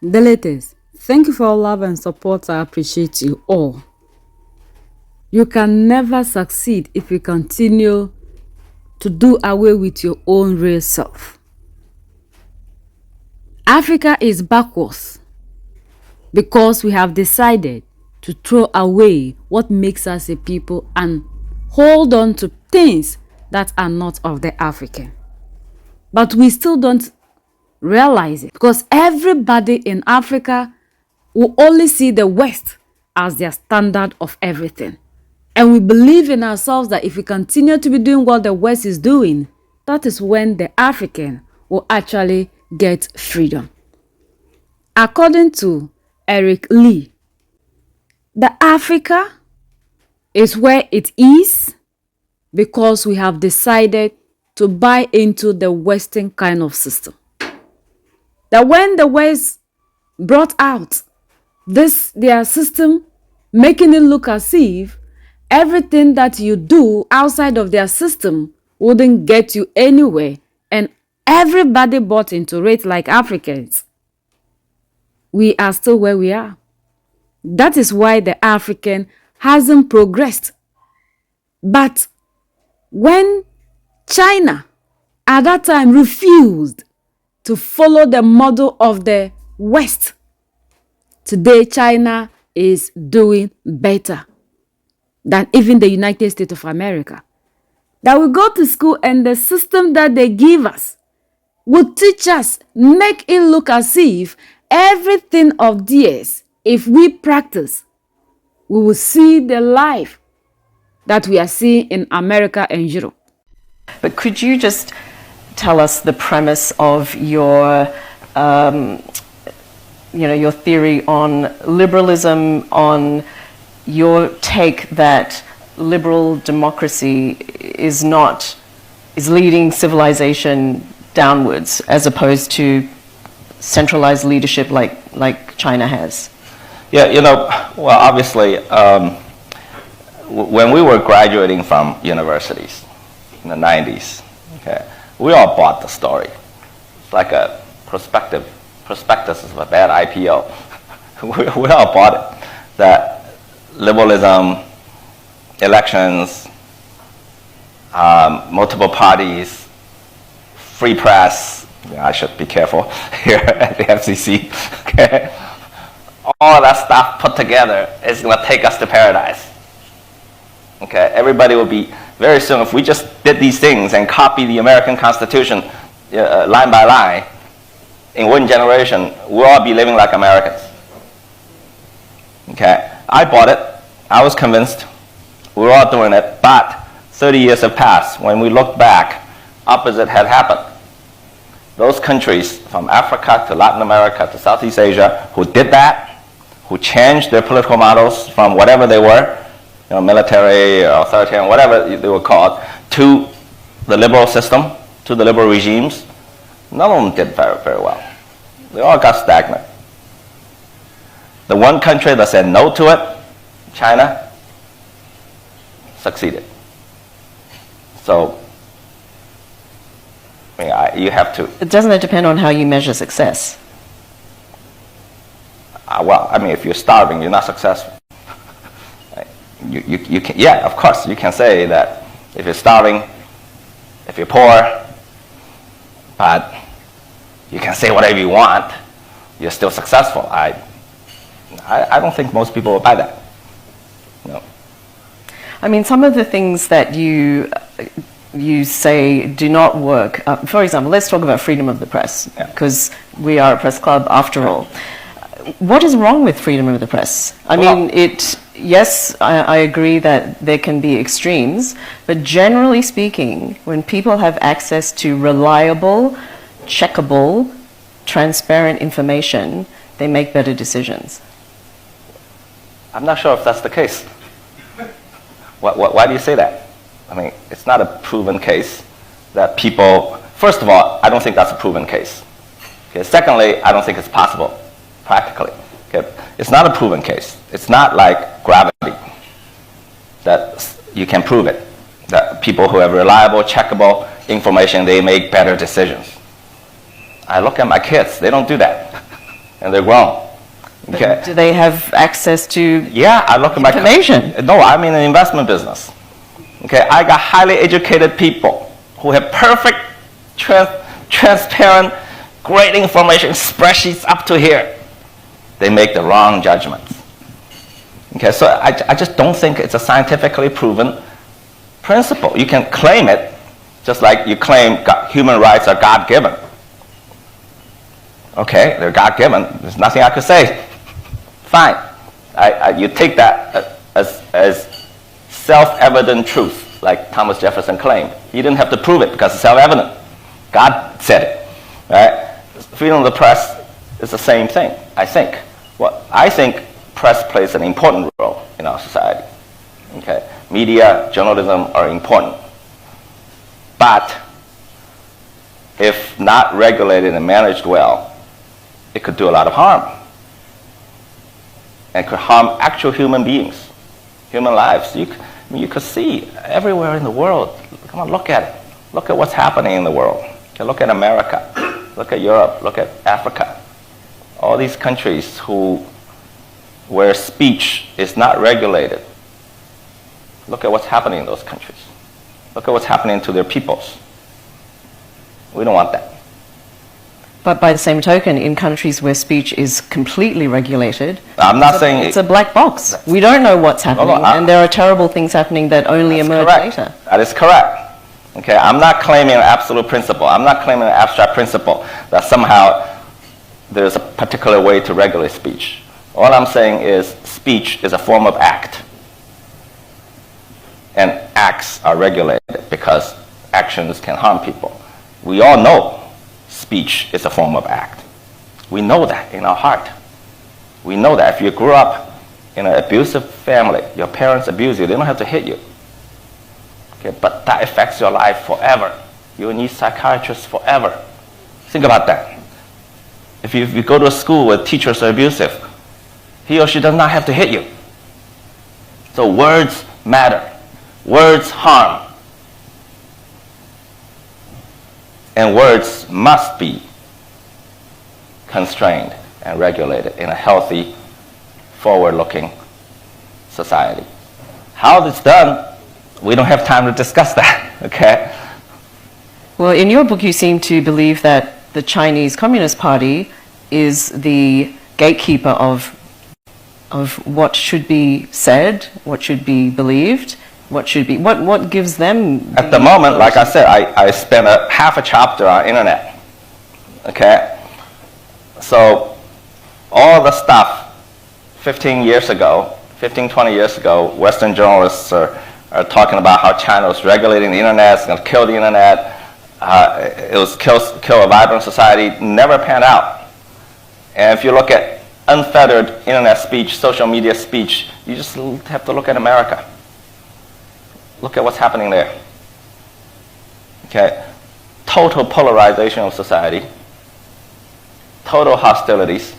Delators, thank you for your love and support. I appreciate you all. You can never succeed if you continue to do away with your own real self. Africa is backwards because we have decided to throw away what makes us a people and hold on to things that are not of the African. But we still don't realize it because everybody in Africa will only see the West as their standard of everything. And we believe in ourselves that if we continue to be doing what the West is doing, that is when the African will actually get freedom. According to Eric Lee, the Africa is where it is because we have decided to buy into the Western kind of system. That when the West brought out their system, making it look as if everything that you do outside of their system wouldn't get you anywhere, and everybody bought into it like Africans, we are still where we are. That is why the African hasn't progressed. But when China at that time refused to follow the model of the West, today China is doing better than even the United States of America. That we go to school and the system that they give us will teach us, make it look as if everything of theirs, if we practice, we will see the life that we are seeing in America and Europe. But could you just tell us the premise of your, your theory on liberalism, on your take that liberal democracy is leading civilization downwards as opposed to centralized leadership like China has? Yeah, well, obviously, when we were graduating from universities in the 90s, okay, we all bought the story. It's like a prospectus of a bad IPO. we all bought it, that liberalism, elections, multiple parties, free press, I should be careful here at the FCC, okay? All that stuff put together is going to take us to paradise. Okay, everybody will be, very soon, if we just did these things and copy the American Constitution line by line, in one generation, we'll all be living like Americans. Okay, I bought it. I was convinced. We were all doing it, but 30 years have passed. When we look back, opposite had happened. Those countries from Africa to Latin America to Southeast Asia who did that, who changed their political models from whatever they were, military, authoritarian, whatever they were called, to the liberal system, to the liberal regimes, none of them did very, very well. They all got stagnant. The one country that said no to it, China, succeeded. So, you have to. Doesn't it depend on how you measure success? If you're starving, you're not successful. You can, yeah, of course, you can say that if you're starving, if you're poor, but you can say whatever you want, you're still successful. I don't think most people will buy that. No. Some of the things that you say do not work. For example, let's talk about freedom of the press, because we are a press club after all. What is wrong with freedom of the press? Yes, I agree that there can be extremes, but generally speaking, when people have access to reliable, checkable, transparent information, they make better decisions. I'm not sure if that's the case. Why do you say that? It's not a proven case that people, first of all, I don't think that's a proven case. Okay, secondly, I don't think it's possible practically. Okay, it's not a proven case. It's not like gravity that you can prove it, that people who have reliable, checkable information, they make better decisions. I look at my kids, they don't do that. and they're grown. Okay. Do they have access to Yeah, I look at my information? No, I'm in the investment business. Okay, I got highly educated people who have perfect, transparent, great information, spreadsheets up to here. They make the wrong judgments. Okay, so I just don't think it's a scientifically proven principle. You can claim it, just like you claim human rights are God-given. Okay, they're God-given. There's nothing I could say. Fine. You take that as self-evident truth, like Thomas Jefferson claimed. You didn't have to prove it because it's self-evident. God said it. Right? Freedom of the press is the same thing, I think. Well, I think press plays an important role in our society. Okay? Media, journalism are important. But if not regulated and managed well, it could do a lot of harm. And could harm actual human beings, human lives. You could see everywhere in the world. Come on, look at it. Look at what's happening in the world. Okay, look at America. Look at Europe. Look at Africa. All these countries where speech is not regulated. Look at what's happening in those countries. Look at what's happening to their peoples. We don't want that. But by the same token, in countries where speech is completely regulated, I'm not saying it's a black box. We don't know what's happening, and there are terrible things happening that only emerge later. That is correct. Okay, I'm not claiming an absolute principle. I'm not claiming an abstract principle that somehow there's a particular way to regulate speech. All I'm saying is speech is a form of act. And acts are regulated because actions can harm people. We all know speech is a form of act. We know that in our heart. We know that if you grew up in an abusive family, your parents abuse you, they don't have to hit you. Okay, but that affects your life forever. You need psychiatrists forever. Think about that. If you go to a school where teachers are abusive, he or she does not have to hit you. So words matter. Words harm. And words must be constrained and regulated in a healthy, forward-looking society. How it's done, we don't have time to discuss that, okay? Well, in your book, you seem to believe that the Chinese Communist Party is the gatekeeper of what should be said, what should be believed, what gives them... At the moment, like I said, I spent half a chapter on internet, okay? So all the stuff 20 years ago, Western journalists are talking about how China was regulating the internet, it's going to kill the internet, it was kill a vibrant society, never panned out. And if you look at unfettered internet speech, social media speech, you just have to look at America. Look at what's happening there. Okay, total polarization of society, total hostilities.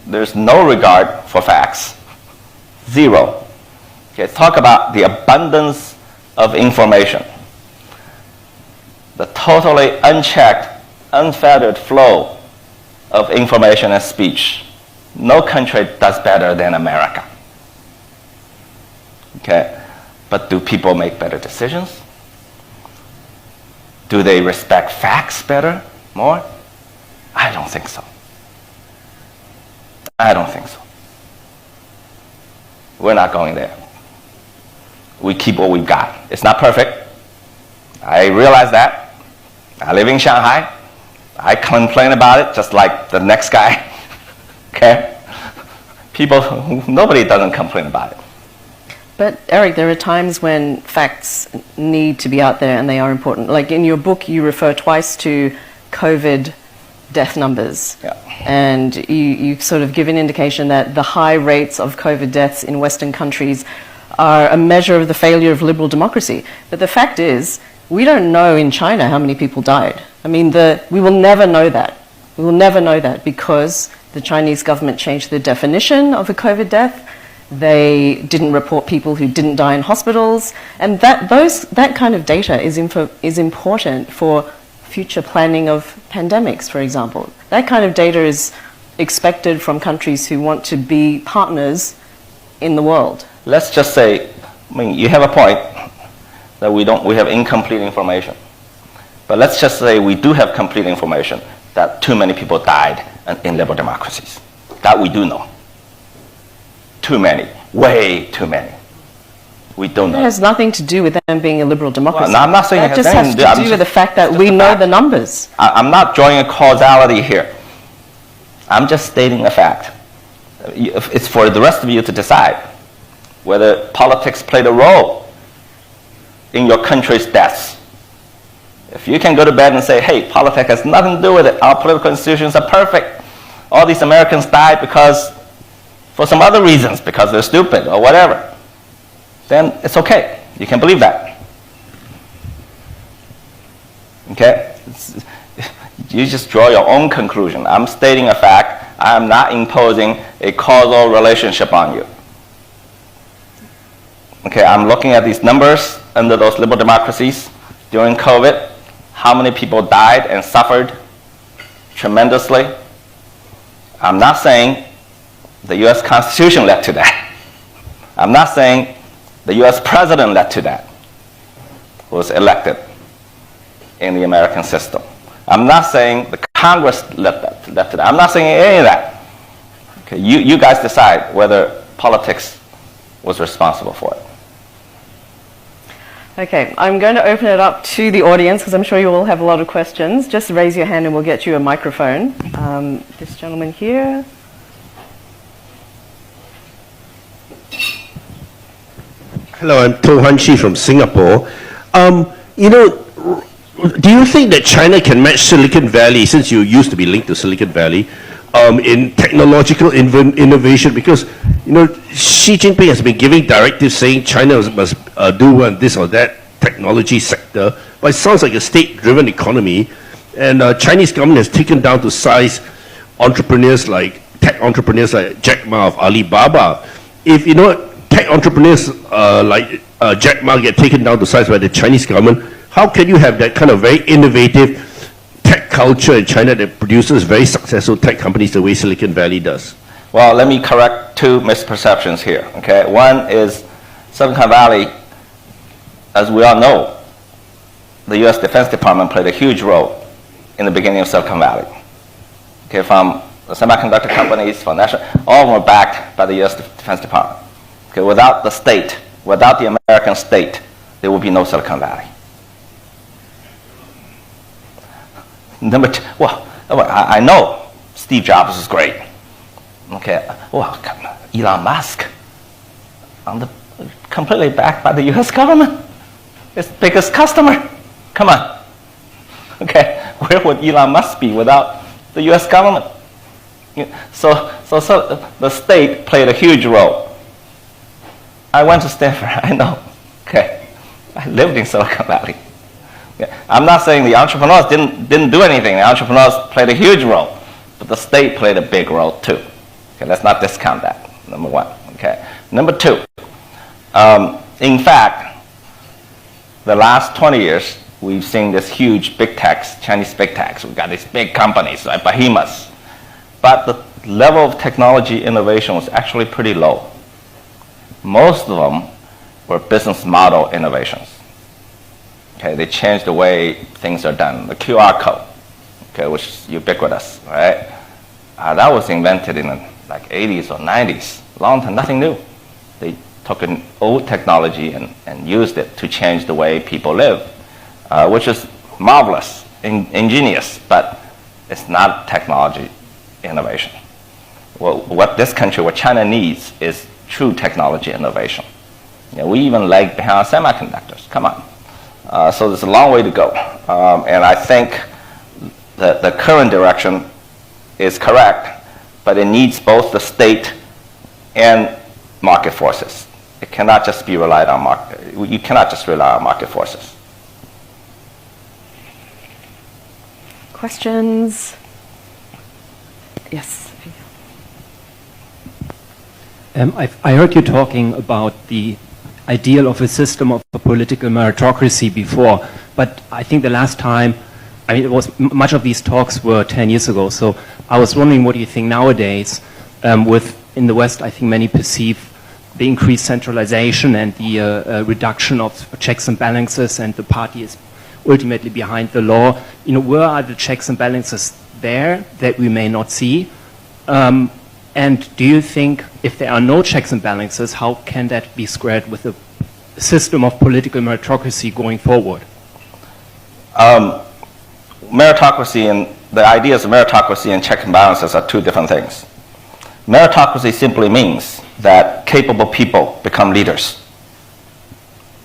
There's no regard for facts, zero. Okay, talk about the abundance of information. The totally unchecked, unfettered flow of information and speech. No country does better than America. Okay. But do people make better decisions? Do they respect facts better, more? I don't think so. I don't think so. We're not going there. We keep what we've got. It's not perfect. I realize that. I live in Shanghai. I complain about it just like the next guy. Okay? Nobody doesn't complain about it. But Eric, there are times when facts need to be out there and they are important. Like in your book, you refer twice to COVID death numbers. Yeah. And you sort of give an indication that the high rates of COVID deaths in Western countries are a measure of the failure of liberal democracy. But the fact is, we don't know in China how many people died. I mean, we will never know that. We will never know that because the Chinese government changed the definition of a COVID death. They didn't report people who didn't die in hospitals, and that kind of data is important for future planning of pandemics, for example. That kind of data is expected from countries who want to be partners in the world? Let's just say, I mean, you have a point that we have incomplete information. But let's just say we do have complete information that too many people died in liberal democracies. That we do know. Too many, way too many. We don't know. It has nothing to do with them being a liberal democracy. Well, no, I'm not saying that it has just has anything to to do- do with the fact that we know the numbers. I'm not drawing a causality here. I'm just stating a fact. It's for the rest of you to decide whether politics played a role in your country's deaths. If you can go to bed and say, hey, politics has nothing to do with it, our political institutions are perfect, all these Americans died because, for some other reasons, because they're stupid or whatever, then it's okay. You can believe that. Okay? You just draw your own conclusion. I'm stating a fact. I'm not imposing a causal relationship on you. Okay, I'm looking at these numbers under those liberal democracies during COVID. How many people died and suffered tremendously? I'm not saying the US Constitution led to that. I'm not saying the US president led to that, who was elected in the American system. I'm not saying the Congress led to that. I'm not saying any of that. Okay, you guys decide whether politics was responsible for it. Okay, I'm going to open it up to the audience because I'm sure you all have a lot of questions. Just raise your hand and we'll get you a microphone. This gentleman here. Hello, I'm To Han Chi from Singapore. Do you think that China can match Silicon Valley, since you used to be linked to Silicon Valley, in technological innovation? Because, Xi Jinping has been giving directives saying China must do this or that technology sector, but it sounds like a state-driven economy, and Chinese government has taken down to size tech entrepreneurs like Jack Ma of Alibaba. If, tech entrepreneurs like Jack Ma get taken down to size by the Chinese government, how can you have that kind of very innovative tech culture in China that produces very successful tech companies the way Silicon Valley does? Well, let me correct two misperceptions here. Okay, one is Silicon Valley, as we all know, the U.S. Defense Department played a huge role in the beginning of Silicon Valley. Okay, from the semiconductor companies, from national, all were backed by the U.S. Defense Department. Okay, without the state, without the American state, there would be no Silicon Valley. Number two, well, I know Steve Jobs is great. Okay, well, Elon Musk, completely backed by the U.S. government. Its biggest customer. Come on. Okay, where would Elon Musk be without the U.S. government? So the state played a huge role. I went to Stanford, I know. Okay, I lived in Silicon Valley. Yeah. I'm not saying the entrepreneurs didn't do anything. The entrepreneurs played a huge role, but the state played a big role too. Okay, let's not discount that. Number one. Okay. Number two. In fact, the last 20 years, we've seen this huge big techs, Chinese big techs. We've got these big companies like behemoths, but the level of technology innovation was actually pretty low. Most of them were business model innovations. Okay, they changed the way things are done. The QR code, okay, which is ubiquitous, right? That was invented in the 80s or 90s, long time, nothing new. They took an old technology and used it to change the way people live, which is marvelous, ingenious, but it's not technology innovation. Well, what this country, what China needs is true technology innovation. We even lag behind semiconductors, come on. So there's a long way to go. And I think that the current direction is correct, but it needs both the state and market forces. It cannot just be relied on you cannot just rely on market forces. Questions? Yes. I heard you talking about the ideal of a system of a political meritocracy before, but I think the last time I mean, much of these talks were 10 years ago. So I was wondering, what do you think nowadays? With in the West, I think many perceive the increased centralization and the reduction of checks and balances, and the party is ultimately behind the law. You know, where are the checks and balances there that we may not see? And do you think, if there are no checks and balances, how can that be squared with a system of political meritocracy going forward? Meritocracy and the ideas of meritocracy and check and balances are two different things. Meritocracy simply means that capable people become leaders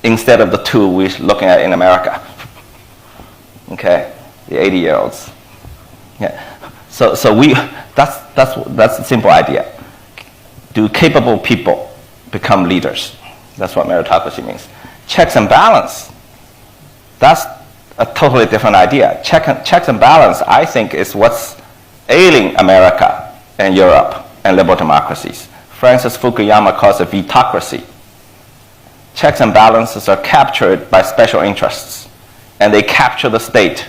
instead of the two we're looking at in America. Okay, the 80-year-olds. Yeah. So that's the simple idea. Do capable people become leaders? That's what meritocracy means. Checks and balance, that's a totally different idea. Checks and balance, I think, is what's ailing America and Europe and liberal democracies. Francis Fukuyama calls it vitocracy. Checks and balances are captured by special interests, and they capture the state.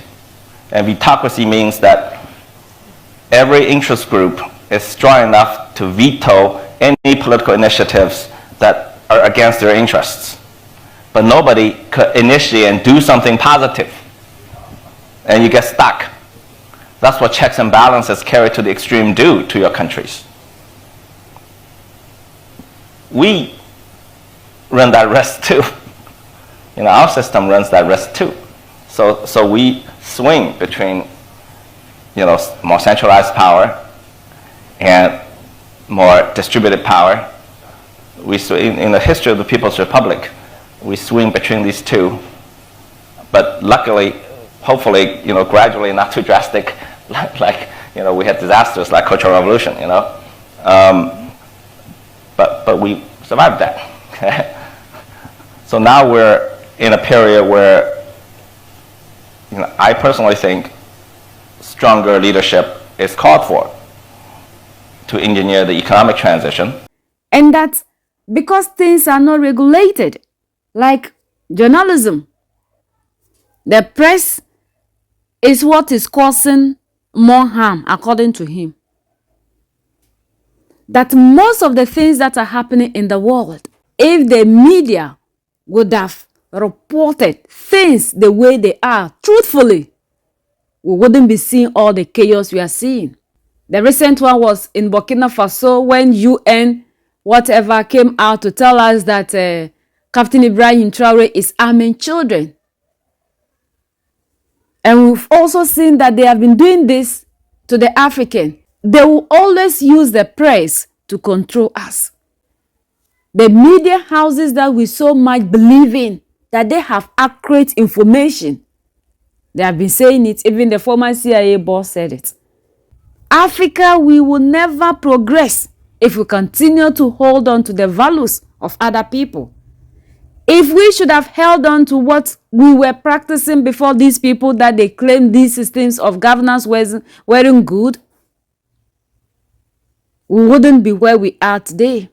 And vitocracy means that every interest group is strong enough to veto any political initiatives that are against their interests. But nobody could initiate and do something positive, and you get stuck. That's what checks and balances carried to the extreme do to your countries. We run that risk too. You know, our system runs that risk too. So we swing between, you know, more centralized power and more distributed power. We swing, in the history of the People's Republic, we swing between these two. But luckily, hopefully, you know, gradually, not too drastic, like you know, we had disasters like Cultural Revolution, you know. But we survived that. So now we're in a period where, you know, I personally think stronger leadership is called for to engineer the economic transition. And that's because things are not regulated, like journalism. The press is what is causing more harm, according to him. That most of the things that are happening in the world, if the media would have reported things the way they are, truthfully, we wouldn't be seeing all the chaos we are seeing. The recent one was in Burkina Faso, when UN whatever came out to tell us that Captain Ibrahim Traore is arming children. And we've also seen that they have been doing this to the African. They will always use the press to control us. The media houses that we so much believe in, that they have accurate information. They have been saying it, even the former CIA boss said it. Africa, we will never progress if we continue to hold on to the values of other people. If we should have held on to what we were practicing before these people, that they claim these systems of governance weren't good, we wouldn't be where we are today.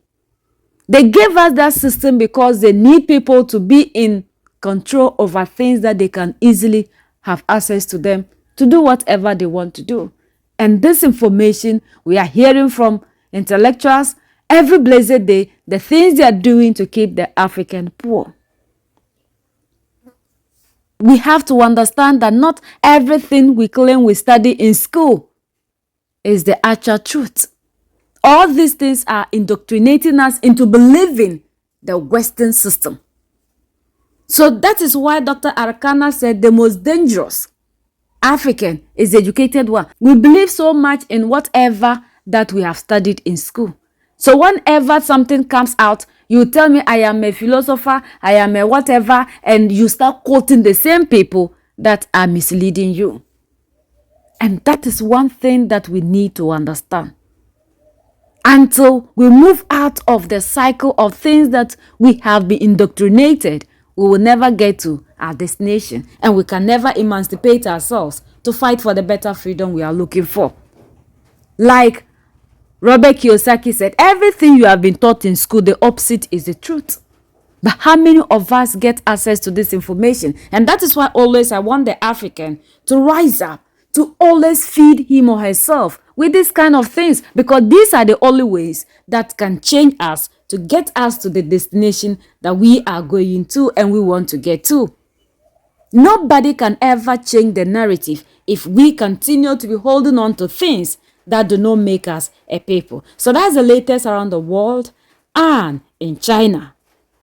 They gave us that system because they need people to be in control over things that they can easily have access to them to do whatever they want to do. And this information we are hearing from intellectuals every blessed day, the things they are doing to keep the African poor. We have to understand that not everything we claim we study in school is the actual truth. All these things are indoctrinating us into believing the Western system. So that is why Dr. Arcana said the most dangerous African is the educated one. We believe so much in whatever that we have studied in school. So whenever something comes out, you tell me I am a philosopher, I am a whatever, and you start quoting the same people that are misleading you. And that is one thing that we need to understand. Until we move out of the cycle of things that we have been indoctrinated, we will never get to our destination, and we can never emancipate ourselves to fight for the better freedom we are looking for. Like Robert Kiyosaki said, everything you have been taught in school, the opposite is the truth. But how many of us get access to this information? And that is why always I want the African to rise up, to always feed him or herself with these kind of things, because these are the only ways that can change us to get us to the destination that we are going to and we want to get to. Nobody can ever change the narrative if we continue to be holding on to things that do not make us a people. So that's the latest around the world and in China.